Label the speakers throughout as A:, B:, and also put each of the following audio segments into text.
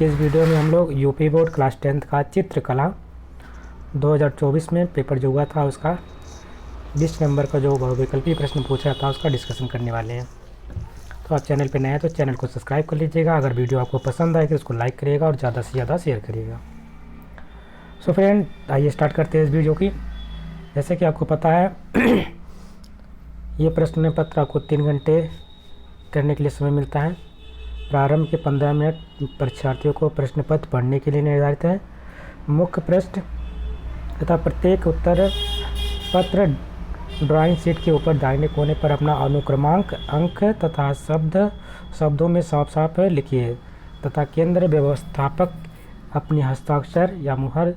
A: इस वीडियो में हम लोग यूपी बोर्ड क्लास 10th का चित्रकला 2024 में पेपर जो हुआ था उसका 20 नंबर का जो बहुविकल्पी प्रश्न पूछा था उसका डिस्कशन करने वाले हैं। तो आप चैनल पे नए हैं तो चैनल को सब्सक्राइब कर लीजिएगा। अगर वीडियो आपको पसंद आए तो उसको लाइक करिएगा और ज़्यादा से ज़्यादा शेयर करिएगा। सो फ्रेंड, आइए स्टार्ट करते हैं इस वीडियो की। जैसे कि आपको पता है ये प्रश्न पत्र आपको 3 घंटे करने के लिए समय मिलता है। प्रारंभ के 15 मिनट परीक्षार्थियों को प्रश्न पत्र पढ़ने के लिए निर्धारित है। मुख्य प्रश्न तथा प्रत्येक उत्तर पत्र ड्राइंग शीट के ऊपर दाहिने कोने पर अपना अनुक्रमांक अंक तथा शब्दों में साफ साफ लिखिए तथा केंद्र व्यवस्थापक अपनी हस्ताक्षर या मुहर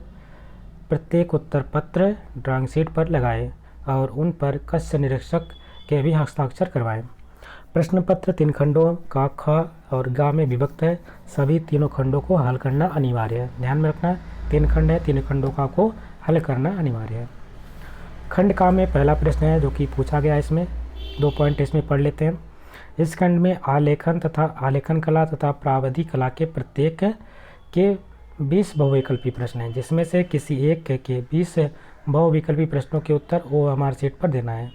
A: प्रत्येक उत्तर पत्र ड्राइंग शीट पर लगाएं और उन पर कक्ष निरीक्षक के भी हस्ताक्षर करवाएं। प्रश्न पत्र 3 खंडों का ख और ग में विभक्त है। सभी तीनों खंडों को हल करना अनिवार्य है। ध्यान में रखना, 3 खंड है, 3 खंडों का को हल करना अनिवार्य है। खंड का में पहला प्रश्न है जो कि पूछा गया, इसमें 2 पॉइंट इसमें पढ़ लेते हैं। इस खंड में आलेखन तथा आलेखन कला तथा प्रावधि कला के प्रत्येक के 20 बहुविकल्पी प्रश्न हैं, जिसमें से किसी एक के 20 बहुविकल्पी प्रश्नों के उत्तर OMR शीट पर देना है।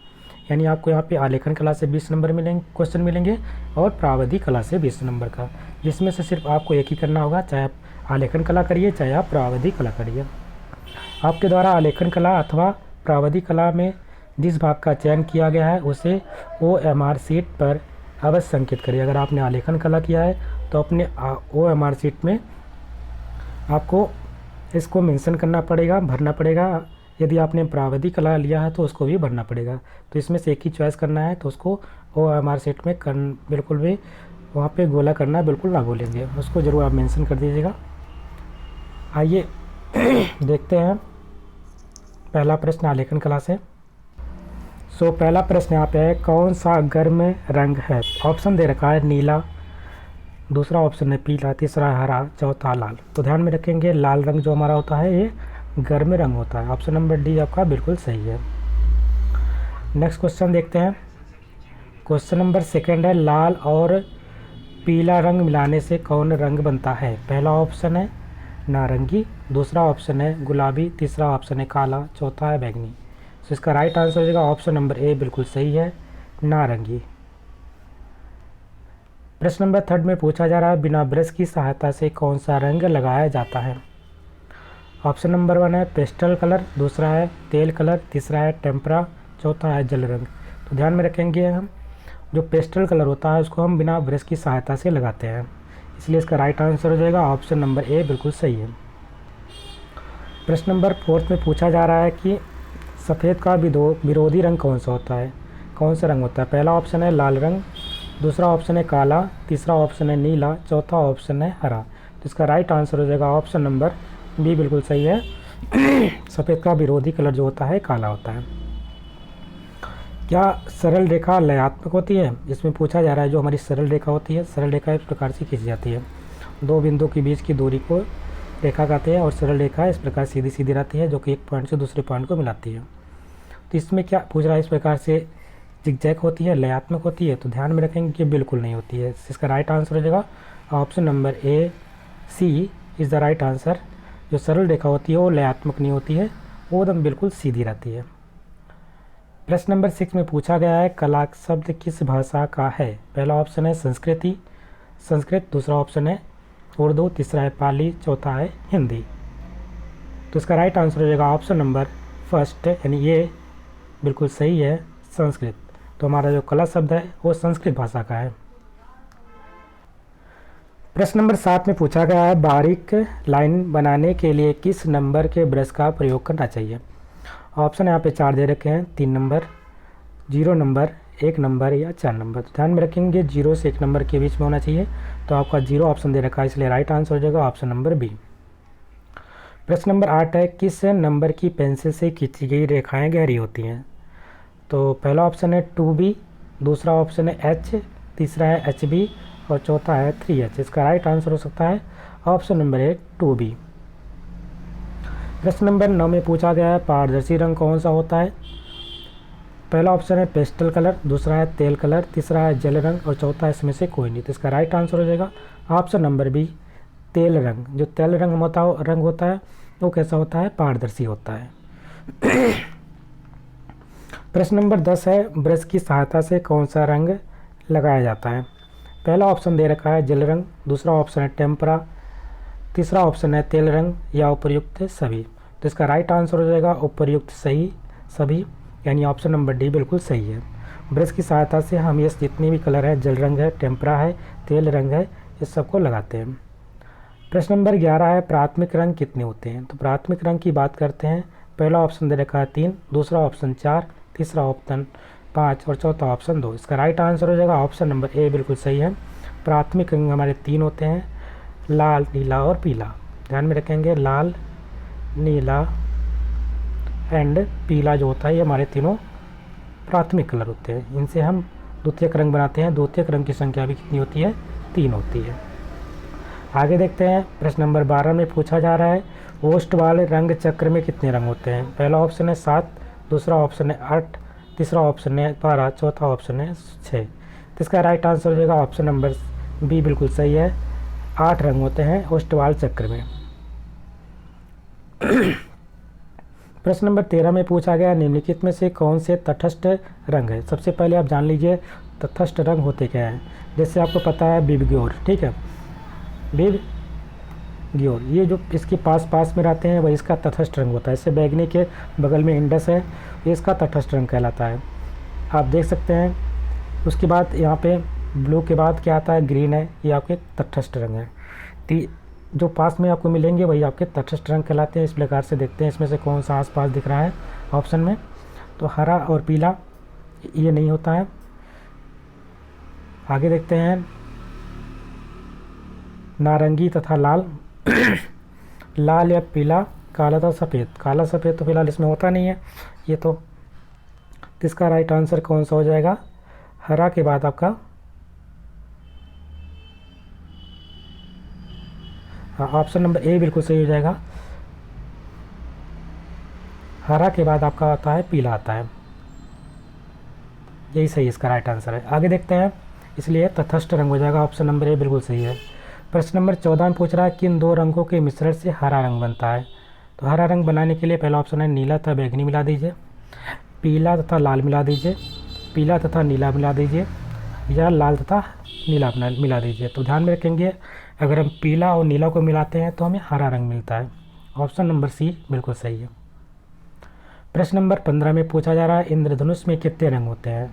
A: यानी आपको यहाँ पे आलेखन कला से 20 नंबर मिलेंगे, क्वेश्चन मिलेंगे और प्रावधि कला से 20 नंबर का, जिसमें से सिर्फ आपको एक ही करना होगा, चाहे आप आलेखन कला करिए चाहे आप प्रावधि कला करिए। आपके द्वारा आलेखन कला अथवा प्रावधि कला में जिस भाग का चयन किया गया है उसे OMR शीट पर अवश्य अंकित करिए। अगर आपने आलेखन कला किया है तो अपने OMR शीट में आपको इसको मेंशन करना पड़ेगा, भरना पड़ेगा। यदि आपने प्रावधि कला लिया है तो उसको भी भरना पड़ेगा। तो इसमें से एक ही चॉइस करना है, तो उसको OMR शीट में बिल्कुल भी वहाँ पे गोला करना बिल्कुल ना भूलेंगे, उसको ज़रूर आप मेंशन कर दीजिएगा। आइए देखते हैं पहला प्रश्न आलेखन कला से। सो पहला प्रश्न यहाँ पे है, कौन सा गर्म रंग है? ऑप्शन दे रखा है नीला, दूसरा ऑप्शन है पीला, तीसरा हरा, चौथा लाल। तो ध्यान में रखेंगे लाल रंग जो हमारा होता है ये गर्म रंग होता है। ऑप्शन नंबर डी आपका बिल्कुल सही है। नेक्स्ट क्वेश्चन देखते हैं। क्वेश्चन नंबर 2 है, लाल और पीला रंग मिलाने से कौन रंग बनता है? पहला ऑप्शन है नारंगी, दूसरा ऑप्शन है गुलाबी, तीसरा ऑप्शन है काला, चौथा है बैंगनी। तो इसका राइट आंसर हो जाएगा ऑप्शन नंबर ए, बिल्कुल सही है, नारंगी। प्रश्न नंबर 3 में पूछा जा रहा है, बिना ब्रश की सहायता से कौन सा रंग लगाया जाता है? ऑप्शन नंबर 1 है पेस्टल कलर, दूसरा है तेल कलर, तीसरा है टेम्परा, चौथा है जल रंग। तो ध्यान में रखेंगे हम जो पेस्टल कलर होता है उसको हम बिना ब्रश की सहायता से लगाते हैं, इसलिए इसका राइट आंसर हो जाएगा ऑप्शन नंबर ए, बिल्कुल सही है। प्रश्न नंबर 4 में पूछा जा रहा है कि सफ़ेद का विरोधी रंग कौन सा होता है? कौन सा रंग होता है? पहला ऑप्शन है लाल रंग, दूसरा ऑप्शन है काला, तीसरा ऑप्शन है नीला, चौथा ऑप्शन है हरा। तो इसका राइट आंसर हो जाएगा ऑप्शन नंबर बी, बिल्कुल सही है। सफ़ेद का विरोधी कलर जो होता है काला होता है। क्या सरल रेखा लयात्मक होती है? इसमें पूछा जा रहा है जो हमारी सरल रेखा होती है, सरल रेखा इस प्रकार से खींची जाती है, 2 बिंदु के बीच की दूरी को रेखा कहते हैं और सरल रेखा इस प्रकार सीधी सीधी रहती है जो कि एक पॉइंट से दूसरे पॉइंट को मिलाती है। तो इसमें क्या पूछ रहा है, इस प्रकार से जिगजैग होती है, लयात्मक होती है? तो ध्यान में रखेंगे कि बिल्कुल नहीं होती है। इसका राइट आंसर हो जाएगा option number A, C is the right answer. जो सरल रेखा होती है वो लयात्मक नहीं होती है, वो एकदम बिल्कुल सीधी रहती है। प्रश्न नंबर 6 में पूछा गया है, कला शब्द किस भाषा का है? पहला ऑप्शन है संस्कृत, दूसरा ऑप्शन है उर्दू, तीसरा है पाली, चौथा है हिंदी। तो इसका राइट आंसर हो जाएगा ऑप्शन नंबर फर्स्ट, यानी ये बिल्कुल सही है, संस्कृत। तो हमारा जो कला शब्द है वो संस्कृत भाषा का है। प्रश्न नंबर 7 में पूछा गया है, बारीक लाइन बनाने के लिए किस नंबर के ब्रश का प्रयोग करना चाहिए? ऑप्शन यहाँ पे 4 दे रखे हैं, 3 नंबर, 0 नंबर, 1 नंबर या 4 नंबर। तो ध्यान में रखेंगे 0 से 1 नंबर के बीच में होना चाहिए, तो आपका 0 ऑप्शन दे रखा है, इसलिए राइट आंसर हो जाएगा ऑप्शन नंबर बी। प्रश्न नंबर 8 है, किस नंबर की पेंसिल से खींची गई रेखाएँ गहरी होती हैं? तो पहला ऑप्शन है 2B, दूसरा ऑप्शन है H, तीसरा है HB और चौथा है 3H। इसका राइट आंसर हो सकता है ऑप्शन नंबर ए, 2B। प्रश्न नंबर 9 में पूछा गया है, पारदर्शी रंग कौन सा होता है? पहला ऑप्शन है पेस्टल कलर, दूसरा है तेल कलर, तीसरा है जल रंग और चौथा इसमें से कोई नहीं। तो इसका राइट आंसर हो जाएगा ऑप्शन नंबर बी, तेल रंग, जो तेल रंग होता है वो कैसा होता है? पारदर्शी होता है। प्रश्न नंबर 10 है, ब्रश की सहायता से कौन सा रंग लगाया जाता है? पहला ऑप्शन दे रखा है जल रंग, दूसरा ऑप्शन है टेम्परा, तीसरा ऑप्शन है तेल रंग या उपर्युक्त सभी। तो इसका राइट आंसर हो जाएगा उपर्युक्त सही सभी, यानी ऑप्शन नंबर डी बिल्कुल सही है। ब्रश की सहायता से हम ये जितने भी कलर है, जल रंग है, टेम्परा है, तेल रंग है, इस सबको लगाते हैं। प्रश्न नंबर 11 है, प्राथमिक रंग कितने होते हैं? तो प्राथमिक रंग की बात करते हैं। पहला ऑप्शन दे रखा है 3, दूसरा ऑप्शन 4, तीसरा ऑप्शन 5 और चौथा ऑप्शन 2। इसका राइट आंसर हो जाएगा ऑप्शन नंबर ए बिल्कुल सही है। प्राथमिक रंग हमारे 3 होते हैं, लाल, नीला और पीला। ध्यान में रखेंगे, लाल, नीला एंड पीला जो होता है ये हमारे तीनों प्राथमिक कलर होते हैं। इनसे हम द्वितीयक रंग बनाते हैं। द्वितीयक रंग की संख्या भी कितनी होती है? 3 होती है। आगे देखते हैं, प्रश्न नंबर 12 में पूछा जा रहा है, ओष्ठ वाले रंग चक्र में कितने रंग होते हैं? पहला ऑप्शन है 7, दूसरा ऑप्शन है 8, तीसरा ऑप्शन है 12, चौथा ऑप्शन है 6। तो इसका राइट आंसर हो जाएगा ऑप्शन नंबर बी बिल्कुल सही है। 8 रंग होते हैं ओष्ठवाल चक्र में। प्रश्न नंबर 13 में पूछा गया, निम्नलिखित में से कौन से तटस्थ रंग है? सबसे पहले आप जान लीजिए तटस्थ रंग होते क्या हैं। जैसे आपको पता है विबग्योर, ठीक है, विबग्योर ये जो इसके पास में रहते हैं वही इसका तटस्थ रंग होता है। इससे बैगनी के बगल में इंडस है, ये इसका तटस्थ रंग कहलाता है, आप देख सकते हैं। उसके बाद यहाँ पे ब्लू के बाद क्या आता है? ग्रीन है, ये आपके तटस्थ रंग है। जो पास में आपको मिलेंगे वही आपके तटस्थ रंग कहलाते हैं। इस प्रकार से देखते हैं इसमें से कौन सा आसपास दिख रहा है ऑप्शन में। तो हरा और पीला ये नहीं होता है। आगे देखते हैं, नारंगी तथा लाल लाल या पीला, काला तथा सफ़ेद। काला सफ़ेद तो फिलहाल इसमें होता नहीं है ये तो इसका राइट आंसर कौन सा हो जाएगा? हरा के बाद आपका ऑप्शन नंबर ए बिल्कुल सही हो जाएगा। हरा के बाद आपका आता है पीला आता है, यही सही इसका राइट आंसर है। आगे देखते हैं, इसलिए तटस्थ रंग हो जाएगा, ऑप्शन नंबर ए बिल्कुल सही है। प्रश्न नंबर 14 में पूछ रहा है, किन 2 रंगों के मिश्रण से हरा रंग बनता है? तो हरा रंग बनाने के लिए पहला ऑप्शन है नीला तथा बैगनी मिला दीजिए, पीला तथा लाल मिला दीजिए, पीला तथा नीला मिला दीजिए, या लाल तथा नीला मिला दीजिए। तो ध्यान में रखेंगे, अगर हम पीला और नीला को मिलाते हैं तो हमें हरा रंग मिलता है। ऑप्शन नंबर सी बिल्कुल सही है। प्रश्न नंबर 15 में पूछा जा रहा है, इंद्रधनुष में कितने रंग होते हैं?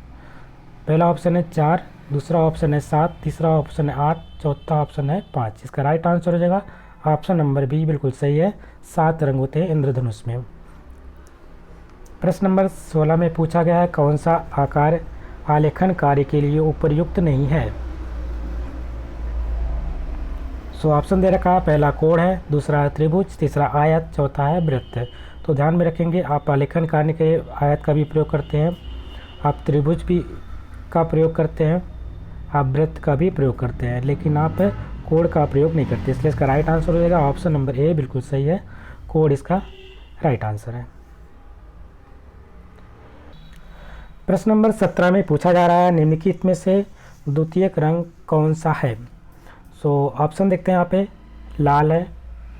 A: पहला ऑप्शन है 4, दूसरा ऑप्शन है 7, तीसरा ऑप्शन है 8, चौथा ऑप्शन है 5। इसका राइट आंसर हो जाएगा ऑप्शन नंबर बी बिल्कुल सही है। 7 रंग होते हैं इंद्रधनुष में। प्रश्न नंबर 16 में पूछा गया है, कौन सा आकार आलेखन कार्य के लिए उपयुक्त नहीं है? सो ऑप्शन दे रखा है, पहला कोण है, दूसरा है त्रिभुज, तीसरा आयत, चौथा है वृत्त। तो ध्यान में रखेंगे, आप आलेखन कार्य के आयत का भी प्रयोग करते हैं, आप त्रिभुज भी का प्रयोग करते हैं, आप वृत्त का भी प्रयोग करते हैं, लेकिन आप कोण का प्रयोग नहीं करते। इसलिए इसका राइट आंसर हो जाएगा ऑप्शन नंबर ए बिल्कुल सही है। कोण इसका राइट आंसर है। प्रश्न नंबर 17 में पूछा जा रहा है, निम्नलिखित में से द्वितीयक रंग कौन सा है? सो ऑप्शन देखते हैं यहाँ पे, लाल है,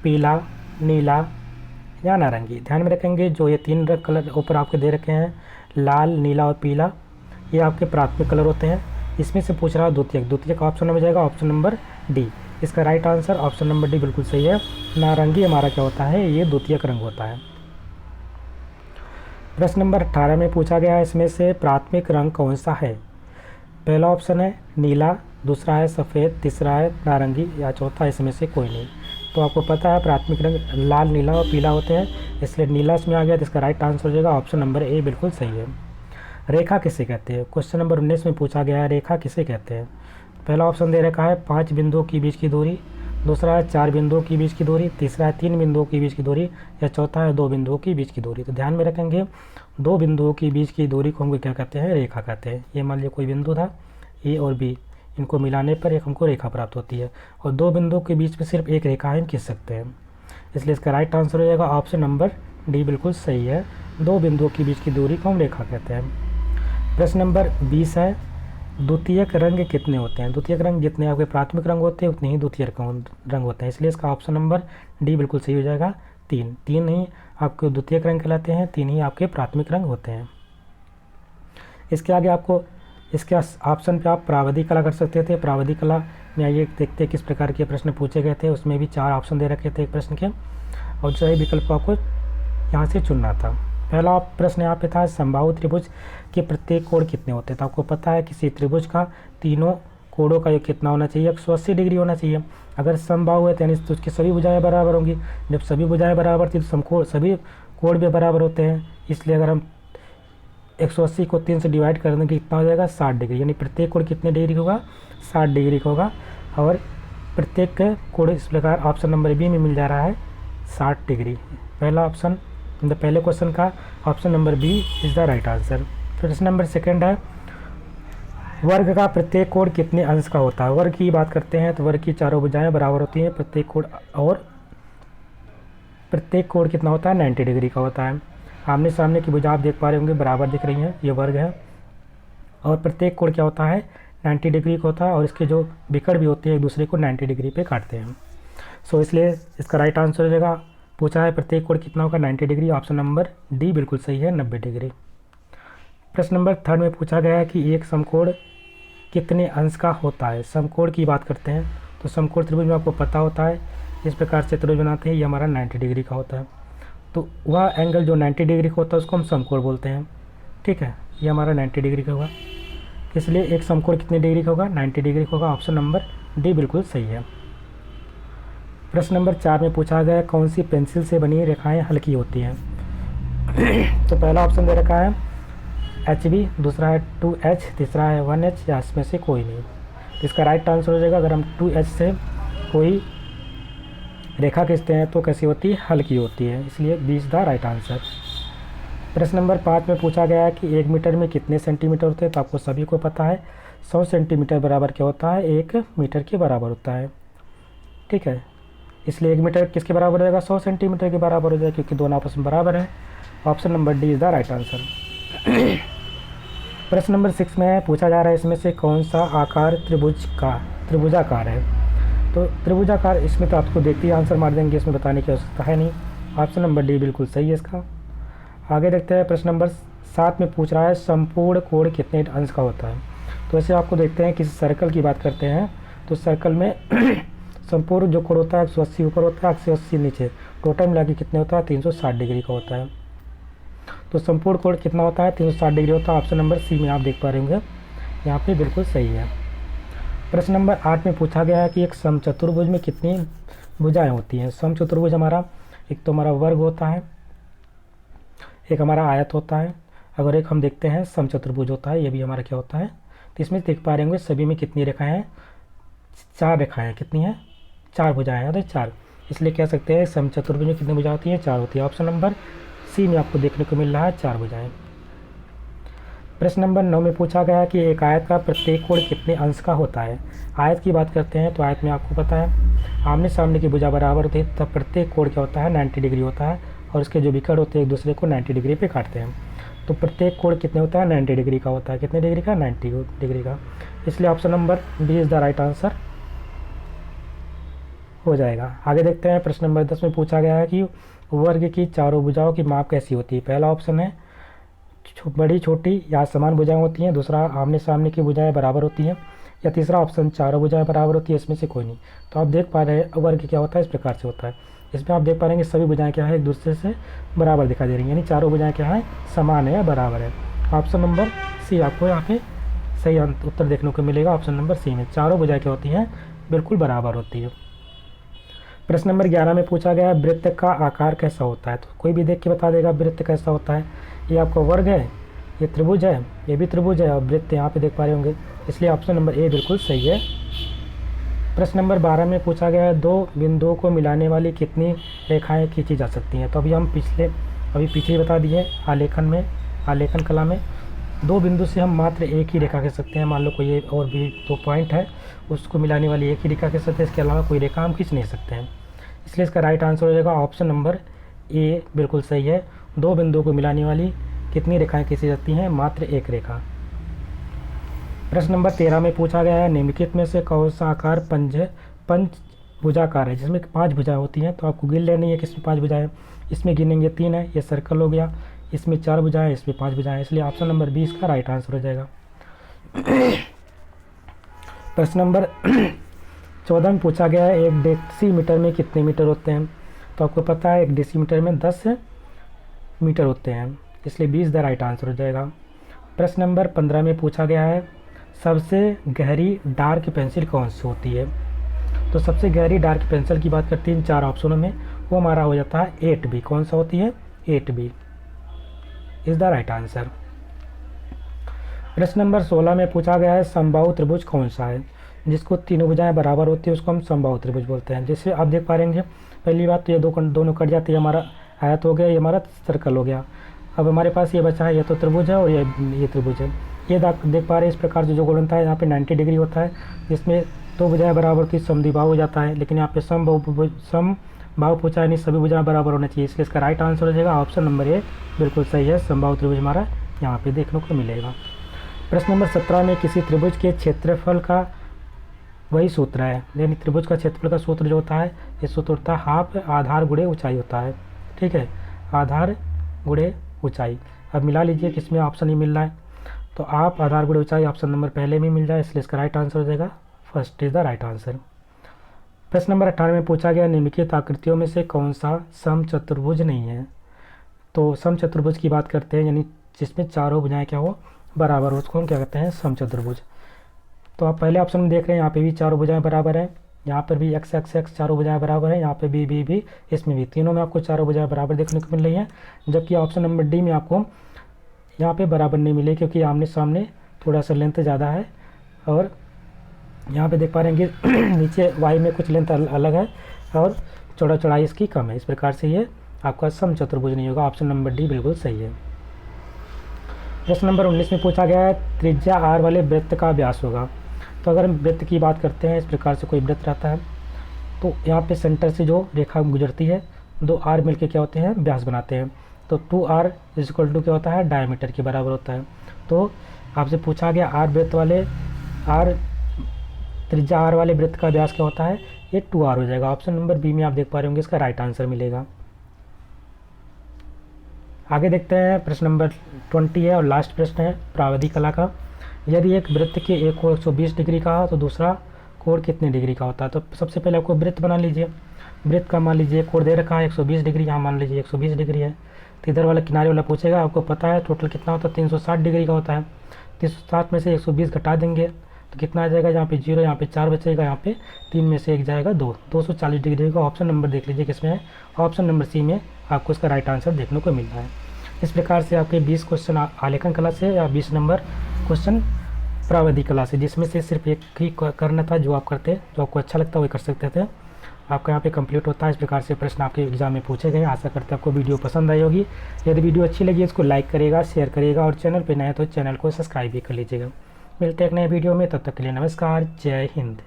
A: पीला, नीला या नारंगी। ध्यान में रखेंगे, जो ये 3 रंग कलर ऊपर आपके दे रखे हैं, लाल, नीला और पीला, ये आपके प्राथमिक कलर होते हैं। इसमें से पूछ रहा है द्वितीयक। द्वितीयक ऑप्शन में हो जाएगा ऑप्शन नंबर डी। इसका right answer option number D बिल्कुल सही है। नारंगी हमारा क्या होता है? ये द्वितीयक रंग होता है। प्रश्न नंबर 18 में पूछा गया है, इसमें से प्राथमिक रंग कौन सा है? पहला ऑप्शन है नीला, दूसरा है सफ़ेद, तीसरा है नारंगी या चौथा इसमें से कोई नहीं। तो आपको पता है प्राथमिक रंग लाल, नीला और पीला होते हैं, इसलिए नीला इसमें आ गया। तो इसका राइट आंसर हो जाएगा ऑप्शन नंबर ए बिल्कुल सही है। रेखा किसे कहते हैं? क्वेश्चन नंबर 19 में पूछा गया है, रेखा किसे कहते हैं? पहला ऑप्शन दे रखा है 5 बिंदुओं के बीच की दूरी, दूसरा है 4 बिंदुओं के बीच की दूरी, तीसरा है 3 बिंदुओं के बीच की दूरी या चौथा है 2 बिंदुओं के बीच की दूरी। तो ध्यान में रखेंगे, 2 बिंदुओं के बीच की दूरी को हम क्या कहते हैं? रेखा कहते हैं। ये मान लीजिए कोई बिंदु था ए और बी, इनको मिलाने पर एक हमको रेखा प्राप्त होती है, और 2 बिंदुओं के बीच में सिर्फ एक रेखा हम खींच सकते हैं। इसलिए इसका राइट आंसर हो जाएगा ऑप्शन नंबर डी बिल्कुल सही है। 2 बिंदुओं के बीच की दूरी को हम रेखा कहते हैं। प्रश्न नंबर 20 है, द्वितीयक रंग कितने होते हैं? द्वितीयक रंग जितने आपके प्राथमिक रंग होते हैं उतने ही द्वितीयक रंग होते हैं, इसलिए इसका ऑप्शन नंबर डी बिल्कुल सही हो जाएगा। तीन ही आपके द्वितीयक रंग कहलाते हैं, 3 ही आपके प्राथमिक रंग होते हैं। इसके आगे आपको इसके ऑप्शन पे आप प्राविधिक कला कर सकते थे। प्राविधिक कला में आइए देखते हैं किस प्रकार के प्रश्न पूछे गए थे। उसमें भी 4 ऑप्शन दे रखे थे एक प्रश्न के, और सही विकल्प को आपको यहाँ से चुनना था। पहला प्रश्न यहाँ पे था समबाहु त्रिभुज के प्रत्येक कोण कितने होते हैं? तो आपको पता है किसी त्रिभुज का तीनों कोणों का योग कितना होना चाहिए? 180 डिग्री होना चाहिए। अगर समबाहु है तो यानी तो उसकी सभी भुजाएं बराबर होंगी। जब सभी भुजाएं बराबर थी तो समकोण सभी कोण भी बराबर होते हैं, इसलिए अगर हम 180 को 3 से डिवाइड कर देंगे कितना हो जाएगा? 60 डिग्री। यानी प्रत्येक कोण कितने डिग्री का होगा? 60 डिग्री का होगा। और प्रत्येक कोण इस प्रकार ऑप्शन नंबर बी में मिल जा रहा है 60 डिग्री। पहला ऑप्शन पहले क्वेश्चन का option number B is the right answer. प्रश्न नंबर सेकंड है वर्ग का प्रत्येक कोण कितने अंश का होता है? वर्ग की बात करते हैं तो वर्ग की चारों भुजाएं बराबर होती हैं, प्रत्येक कोण कितना होता है? 90 डिग्री का होता है। आमने सामने की भुजा आप देख पा रहे होंगे बराबर दिख रही हैं, ये वर्ग है। और प्रत्येक कोण क्या होता है? 90 डिग्री का होता है, और इसके जो विकर्ण भी होते हैं एक दूसरे को 90 डिग्री पे काटते हैं। सो इसलिए इसका राइट आंसर हो जाएगा, पूछा है प्रत्येक कोण कितना होगा? 90 डिग्री। ऑप्शन नंबर डी बिल्कुल सही है, 90 डिग्री। प्रश्न नंबर थर्ड में पूछा गया है कि एक समकोण कितने अंश का होता है? समकोण की बात करते हैं तो समकोण त्रिभुज में आपको पता होता है इस प्रकार से त्रिभुज बनाते हैं, ये हमारा 90 डिग्री का होता है। तो वह एंगल जो 90 डिग्री का होता है उसको हम समकोण बोलते हैं। ठीक है, ये हमारा 90 डिग्री का होगा, इसलिए एक समकोण कितने डिग्री का होगा? 90 डिग्री का होगा। ऑप्शन नंबर डी बिल्कुल सही है। प्रश्न नंबर 4 में पूछा गया कौन सी पेंसिल से बनी रेखाएं हल्की होती हैं? तो पहला ऑप्शन दे रखा है HB, दूसरा है 2H, तीसरा है 1H, या इसमें से कोई नहीं। तो इसका राइट आंसर हो जाएगा अगर हम 2H से कोई रेखा खींचते हैं तो कैसी होती है? हल्की होती है, इसलिए B is the right answer. प्रश्न नंबर 5 में पूछा गया है कि 1 मीटर में कितने सेंटीमीटर होते हैं? तो आपको सभी को पता है 100 सेंटीमीटर बराबर क्या होता है? 1 मीटर के बराबर होता है। ठीक है, इसलिए 1 मीटर किसके बराबर हो जाएगा? 100 सेंटीमीटर के बराबर हो जाएगा, क्योंकि दोनों आपस में बराबर है। Option number D is the right answer. प्रश्न नंबर 6 में पूछा जा रहा है इसमें से कौन सा आकार त्रिभुजाकार है? तो त्रिभुजाकार, इसमें तो आपको देखते ही आंसर मार देंगे, इसमें बताने की आवश्यकता है नहीं। ऑप्शन नंबर डी बिल्कुल सही है इसका। आगे देखते हैं, प्रश्न नंबर 7 में पूछ रहा है संपूर्ण कोण कितने अंश का होता है? तो ऐसे आपको देखते हैं किसी सर्कल की बात करते हैं तो सर्कल में संपूर्ण जो कोण होता है 180 ऊपर होता है, 180 नीचे, टोटल मिला के कितने होता है? 360 डिग्री का होता है। तो संपूर्ण कोण कितना होता है? 360 डिग्री होता है। ऑप्शन नंबर सी में आप देख पा रहे होंगे, यहाँ पे बिल्कुल सही है। प्रश्न नंबर 8 में पूछा गया है कि एक समचतुर्भुज में कितनी भुजाएं होती हैं? समचतुर्भुज हमारा एक तो हमारा वर्ग होता है, एक हमारा आयत होता है, अगर एक हम देखते हैं समचतुर्भुज होता है, ये भी हमारा क्या होता है? तो इसमें देख पा रहे होंगे सभी में कितनी रेखाएं हैं? 4 रेखाएं। कितनी हैं? 4 भुजाएं हैं, तो 4, इसलिए कह सकते हैं समचतुर्भुज में कितनी भुजाएं होती हैं? 4 होती है। ऑप्शन नंबर सी में आपको देखने को मिल रहा है 4 भुजाएं। प्रश्न नंबर 9 में पूछा गया है कि एक आयत का प्रत्येक कोण कितने अंश का होता है? आयत की बात करते हैं तो आयत में आपको पता है आमने सामने की भुजा बराबर होती है, तब प्रत्येक कोण क्या होता है? 90 डिग्री होता है, और इसके जो विकर्ण होते हैं एक दूसरे को 90 डिग्री पे काटते हैं। तो प्रत्येक कोण कितने होता है? 90 डिग्री का होता है। कितने डिग्री का? 90 डिग्री का, इसलिए option number D is the right answer हो जाएगा। आगे देखते हैं, प्रश्न नंबर 10 में पूछा गया है कि वर्ग की चारों भुजाओं की माप कैसी होती है? पहला ऑप्शन है बड़ी छोटी या समान भुजाएं होती हैं, दूसरा आमने सामने की भुजाएं बराबर होती हैं, या तीसरा ऑप्शन चारों भुजाएं बराबर होती है, इसमें से कोई नहीं। तो आप देख पा रहे हैं वर्ग क्या होता है, इस प्रकार से होता है। इसमें आप देख पा रहे हैं सभी भुजाएं क्या है? एक दूसरे से बराबर दिखाई दे रही हैं, यानी चारों भुजाएं क्या है? समान है या बराबर है। ऑप्शन नंबर सी आपको यहाँ पे सही उत्तर देखने को मिलेगा। ऑप्शन नंबर सी में चारों भुजाएं क्या होती हैं? बिल्कुल बराबर होती है। प्रश्न नंबर 11 में पूछा गया वृत्त का आकार कैसा होता है? तो कोई भी देख के बता देगा वृत्त कैसा होता है। ये आपका वर्ग है, ये त्रिभुज है, ये भी त्रिभुज है, और वृत्त यहाँ पे देख पा रहे होंगे, इसलिए ऑप्शन नंबर ए बिल्कुल सही है। प्रश्न नंबर 12 में पूछा गया है 2 बिंदुओं को मिलाने वाली कितनी रेखाएं खींची जा सकती हैं? तो अभी हम अभी पीछे ही बता दिए आलेखन कला में 2 बिंदु से हम मात्र एक ही रेखा खींच सकते हैं। मान लो कोई और भी 2 पॉइंट है, उसको मिलाने वाली एक ही रेखा खींच सकते हैं, इसके अलावा कोई रेखा हम खींच नहीं सकते हैं, इसलिए इसका राइट आंसर हो जाएगा ऑप्शन नंबर ए बिल्कुल सही है। 2 बिंदुओं को मिलाने वाली कितनी रेखाएं खींची जाती हैं? मात्र एक रेखा। प्रश्न नंबर 13 में पूछा गया है निम्नलिखित में से कौन सा आकार पंचभुजाकार है, जिसमें 5 भुजाएं होती हैं। तो आपको गिन लेनी है किसमें 5 भुजाएं, इसमें गिनेंगे 3 है, ये सर्कल हो गया, इसमें 4 भुजाएं, इसमें 5 भुजाएं, इसलिए ऑप्शन नंबर 20 का राइट आंसर हो जाएगा। प्रश्न नंबर 14 में पूछा गया है एक डेसीमीटर में कितने मीटर होते हैं। तो आपको पता है एक डेसीमीटर में 10 मीटर होते हैं, इसलिए 20 द राइट आंसर हो जाएगा। प्रश्न नंबर 15 में पूछा गया है सबसे गहरी डार्क पेंसिल कौन सी होती है। तो सबसे गहरी डार्क पेंसिल की बात करते हैं 4 ऑप्शनों में, वो हमारा हो जाता है 8B। कौन सा होती है, 8B is the right answer. प्रश्न नंबर 16 में पूछा गया है समबाहु त्रिभुज कौन सा है, जिसको तीनों भुजाएं बराबर होती है उसको हम समबाहु त्रिभुज बोलते हैं। जैसे आप देख पा रहे हैं पहली बात तो ये दोनों कट जाती है, हमारा आयत हो गया, ये हमारा सर्कल हो गया। अब हमारे पास ये बचा है, ये तो त्रिभुज है और ये त्रिभुज है। ये देख पा रहे हैं इस प्रकार से जो गोल बनता है यहाँ पे 90 डिग्री होता है, जिसमें दो भुजाएं बराबर होती है समद्विबाहु हो जाता है, लेकिन यहाँ पे समबाहु पूछा है, नहीं सभी भुजाएं बराबर होना चाहिए, इसलिए इसका राइट आंसर हो जाएगा ऑप्शन नंबर ए बिल्कुल सही है। समबाहु त्रिभुज हमारा यहाँ पे देखने को मिलेगा। प्रश्न नंबर 17 में किसी त्रिभुज के क्षेत्रफल का वही सूत्र है, यानी त्रिभुज का क्षेत्रफल का सूत्र जो होता है ये सूत्र होता है हाफ आधार गुणे ऊंचाई होता है। ठीक है, आधार गुणे ऊंचाई। अब मिला लीजिए किसमें ऑप्शन ही मिल रहा है, तो आप आधार गुणे ऊंचाई ऑप्शन नंबर पहले में मिल जाए, इसलिए इसका राइट आंसर हो जाएगा first is the right answer. प्रश्न नंबर 18 में पूछा गया निम्नलिखित आकृतियों में से कौन सा समचतुर्भुज नहीं है। तो समचतुर्भुज की बात करते हैं, यानी जिसमें चारों भुजाएं क्या हो बराबर हो, उसको हम क्या कहते हैं समचतुर्भुज। तो आप पहले ऑप्शन में देख रहे हैं यहाँ पे भी चारों भुजाएं बराबर है, यहाँ पर भी x चारों भुजाएं बराबर है, यहाँ पे भी, इसमें भी, तीनों में आपको चारों भुजाएं बराबर देखने को मिल रही हैं। जबकि ऑप्शन नंबर डी में आपको यहाँ पे बराबर नहीं मिले, क्योंकि आमने सामने थोड़ा सा लेंथ ज़्यादा है, और यहाँ पे देख पा रहे हैं कि नीचे y में कुछ लेंथ अलग है और चौड़ाई इसकी कम है। इस प्रकार से ये आपका समचतुर्भुज नहीं होगा, ऑप्शन नंबर डी बिल्कुल सही है। प्रश्न नंबर 19 में पूछा गया है त्रिज्या r वाले वृत्त का व्यास होगा। तो अगर हम वृत्त की बात करते हैं, इस प्रकार से कोई वृत्त रहता है, तो यहाँ पे सेंटर से जो रेखा गुजरती है, दो r मिलके क्या होते हैं व्यास बनाते हैं। तो 2r इक्वल टू क्या होता है डायमीटर के बराबर होता है। तो आपसे पूछा गया त्रिज्या r वाले वृत्त का व्यास क्या होता है, ये 2r हो जाएगा। ऑप्शन नंबर बी में आप देख पा रहे होंगे इसका राइट आंसर मिलेगा। आगे देखते हैं प्रश्न नंबर 20 है और लास्ट प्रश्न है प्रावधि कला का। यदि एक वृत्त के एक कोण 120 डिग्री का हो तो दूसरा कोण कितने डिग्री का होता है। तो सबसे पहले आपको वृत्त बना लीजिए। वृत्त का मान लीजिए कोण दे रखा है 120 डिग्री, यहाँ मान लीजिए 120 डिग्री है। तो इधर वाला किनारे वाला पूछेगा, आपको पता है टोटल कितना होता है 360 डिग्री का होता है। 360 में से 120 घटा देंगे तो कितना आ जाएगा, यहाँ पे 0, यहाँ पे 4 बचेगा, यहाँ पे 3 में से 1 जाएगा 240 डिग्री का। ऑप्शन नंबर देख लीजिए किसमें है, ऑप्शन नंबर सी में आपको इसका राइट आंसर देखने को मिल रहा है। इस प्रकार से आपके 20 क्वेश्चन आलेखन कला से या 20 नंबर क्वेश्चन प्रावधि कला से, जिसमें से सिर्फ एक ही करना था जो आप करते, जो आपको अच्छा लगता है वही कर सकते थे, आपका यहाँ पे कंप्लीट होता है। इस प्रकार से प्रश्न आपके एग्जाम में पूछे गए। आशा करते हैं आपको वीडियो पसंद आई होगी। यदि वीडियो अच्छी लगी इसको लाइक करिएगा, शेयर करिएगा, और चैनल पर नए तो चैनल को सब्सक्राइब भी कर लीजिएगा। मिलते हैं एक नए वीडियो में, तब तक के लिए नमस्कार, जय हिंद।